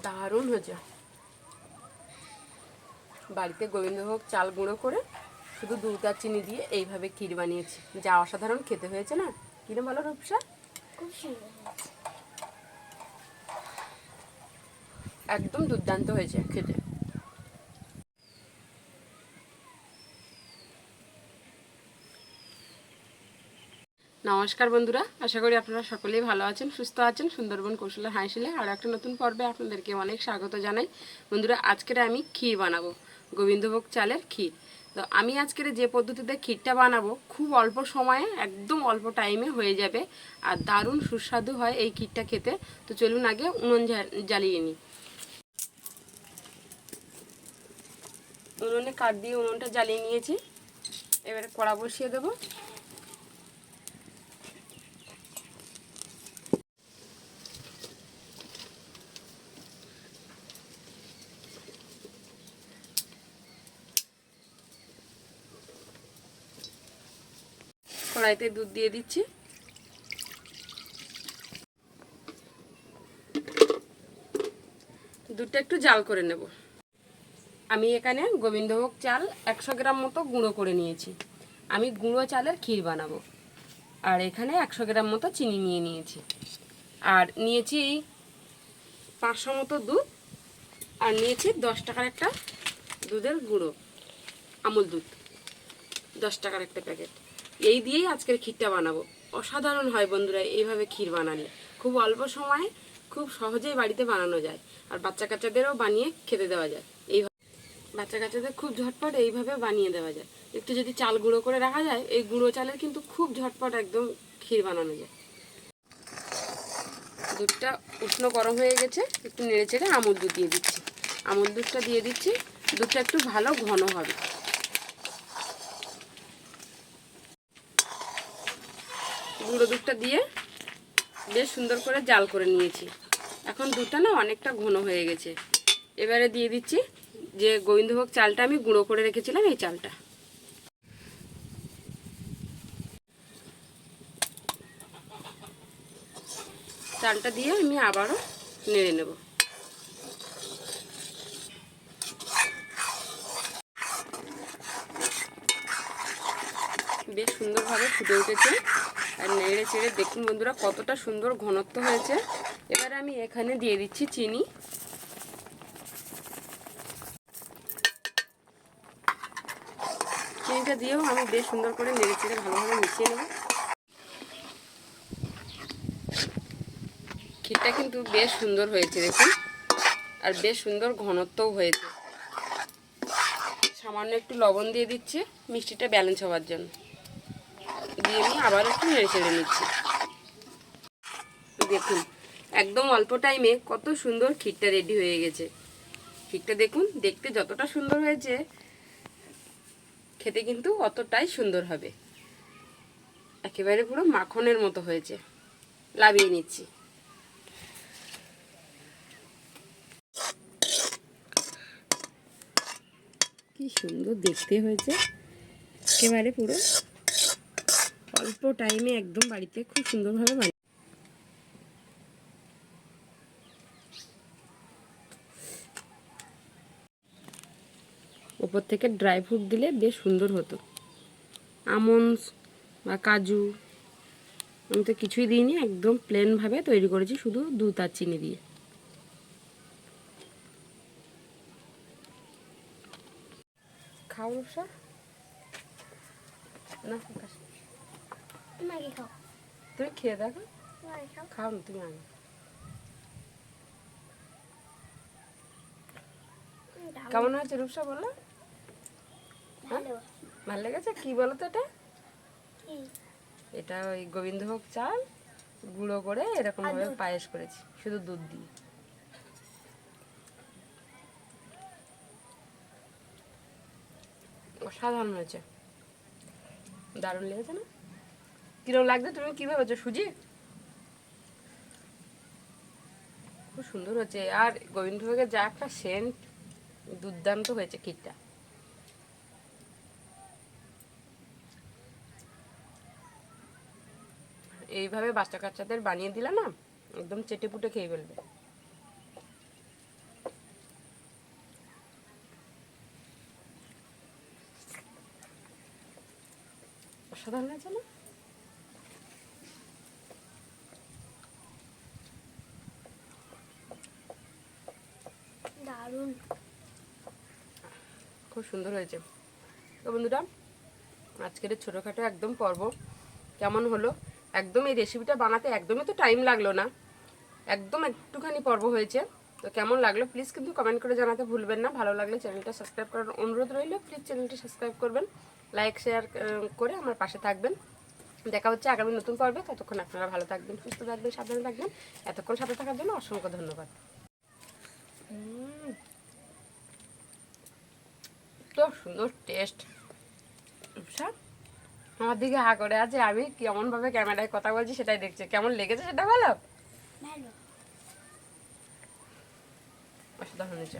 দারুণ হয়েছে। বাড়িতে গোবিন্দভোগ চাল গুঁড়ো করে শুধু দুধ আর চিনি দিয়ে এইভাবে ক্ষীর বানিয়েছি, যা অসাধারণ খেতে হয়েছে না? কিরম বলো রূপসা? খুব সুন্দর হয়েছে। একদম দুর্দান্ত হয়েছে খেতে। নমস্কার বন্ধুরা, আশা করি আপনারা সকলেই ভালো আছেন, সুস্থ আছেন। সুন্দরবন কৌশলের হাঁসিলে আর একটা নতুন পর্বে আপনাদেরকে অনেক স্বাগত জানাই। বন্ধুরা, আজকের আমি ক্ষীর বানাবো, গোবিন্দভোগ চালের ক্ষীর। তো আমি আজকের যে পদ্ধতিতে ক্ষীরটা বানাবো খুব অল্প সময়ে, একদম অল্প টাইমে হয়ে যাবে, আর দারুণ সুস্বাদু হয় এই ক্ষীরটা খেতে। তো চলুন আগে উনুন জ্বালিয়ে নিই। উনুনে কাঠ দিয়ে উনুনটা জ্বালিয়ে নিয়েছি। এবারে কড়া বসিয়ে দেবো। কড়াইতে দুধ দিয়ে দিচ্ছি। দুধটা একটু জাল করে নেব। আমি এখানে গোবিন্দভোগ চাল 100 গ্রাম মতো গুঁড়ো করে নিয়েছি। আমি গুঁড়ো চালের ক্ষীর বানাবো। আর এখানে 100 গ্রাম মতো চিনি নিয়ে নিয়েছি। আর নিয়েছি 500 মতো দুধ। আর নিয়েছি 10 টাকার একটা দুধের গুঁড়ো, আমুল দুধ, 10 টাকার একটা প্যাকেট। এই দিয়েই আজকের ক্ষীরটা বানাবো। অসাধারণ হয় বন্ধুরা এইভাবে ক্ষীর বানালে। খুব অল্প সময়ে খুব সহজেই বাড়িতে বানানো যায়। আর বাচ্চা কাচ্চাদেরও বানিয়ে খেতে দেওয়া যায়। বাচ্চা কাচ্চাদের খুব ঝটপট এইভাবে বানিয়ে দেওয়া যায়। একটু যদি চাল গুঁড়ো করে রাখা যায়, এই গুঁড়ো চালের কিন্তু খুব ঝটপট একদম ক্ষীর বানানো যায়। দুধটা উষ্ণ গরম হয়ে গেছে, একটু নেড়ে চেড়ে আমুল দুধ দিয়ে দিচ্ছি। আমুল দুধটা দিয়ে দিচ্ছি। দুধটা একটু ভালো ঘন হবে। গুঁড়ো দুধটা দিয়ে বেশ সুন্দর করে জাল করে নিয়েছি। এখন দুধটা না অনেকটা ঘন হয়ে গেছে। এবারে দিয়ে দিচ্ছি যে গোবিন্দভোগ চালটা আমি গুঁড়ো করে রেখেছিলাম, এই চালটা। চালটা দিয়ে আমি আবারও নেড়ে নেব। বেশ সুন্দরভাবে ফুটে উঠেছে। আর নেড়ে চেড়ে দেখুন বন্ধুরা কতটা সুন্দর ঘনত্ব হয়েছে। এবারে আমি এখানে দিয়ে দিচ্ছি চিনি। চিনিটা দিয়েও আমি বেশ সুন্দর করে নেড়ে চেড়ে ভালোভাবে মিশিয়ে নেব। ক্ষীরটা কিন্তু বেশ সুন্দর হয়েছে দেখুন, আর বেশ সুন্দর ঘনত্বও হয়েছে। সামান্য একটু লবণ দিয়ে দিচ্ছি মিষ্টিটা ব্যালেন্স হওয়ার জন্য। দিয়ে আমি আবার একটু নেড়ে চেড়ে নিচ্ছি। দেখুন একদম অল্প টাইমে কত সুন্দর ক্ষীরটা রেডি হয়ে গেছে। ক্ষীরটা দেখুন, দেখতে যতটা সুন্দর হয়েছে খেতে কিন্তু অতটাই সুন্দর হবে। একেবারে পুরো মাখনের মতো হয়েছে। লাভিয়ে নিচ্ছি। কি সুন্দর দেখতে হয়েছে। একেবারে পুরো অল্প টাইমে একদম বাড়িতে খুব সুন্দরভাবে বানিয়ে। ওপর থেকে ড্রাই ফ্রুট দিলে বেশ সুন্দর হতো। আমন্ডস বা কাজু আমি তো কিছুই দিইনি, একদম প্লেনভাবে তৈরি করেছি শুধু দুধ আর চিনি দিয়ে। খাও রূপসা না, তুমি খেয়ে দেখো। খাও না তুমি আগে। কেমন হয়েছে রূপসা বলো? ভালো লেগেছে? কি বলো তো এটা? এটা ওই গোবিন্দভোগ চাল গুঁড়ো করে এরকম ভাবে পায়েস করেছি শুধু দুধ দিয়ে। অসাধারণ হয়েছে, দারুণ লেগেছে না? কিরকম লাগছে? তুমি কি ভেবেছো সুজি? খুব সুন্দর হচ্ছে। আর গোবিন্দভোগের যা একটা সেন্ট, দুর্দান্ত হয়েছে ক্ষীরটা। এইভাবে বাচ্চা কাচ্চাদের বানিয়ে দিলে না একদম চেটে পুটে খেয়ে ফেলবে। অসাধারণ হয়েছে না? দারুণ। খুব সুন্দর হয়েছে। তো বন্ধুরা, আজকের এই ছোটোখাটো একদম পর্ব কেমন হলো? একদম এই রেসিপিটা বানাতে একদমই তো টাইম লাগলো না, একদম একটুখানি পর্ব হয়েছে। তো কেমন লাগলো প্লিজ কিন্তু কমেন্ট করে জানাতে ভুলবেন না। ভালো লাগলে চ্যানেলটা সাবস্ক্রাইব করার অনুরোধ রইল, প্লিজ চ্যানেলটা সাবস্ক্রাইব করবেন, লাইক শেয়ার করে আমার পাশে থাকবেন। দেখা হচ্ছে আগামী নতুন পর্বে। ততক্ষণ আপনারা ভালো থাকবেন, সুস্থ থাকবেন, সাবধানে থাকবেন। এতক্ষণ সাথে থাকার জন্য অসংখ্য ধন্যবাদ। তো সুন্দর টেস্ট। আমার দিকে হা করে আছে, আমি কেমনভাবে ক্যামেরায় কথা বলছি সেটাই দেখছে। কেমন লেগেছে সেটা বলো। ভালো। অসাধারণ হয়েছে।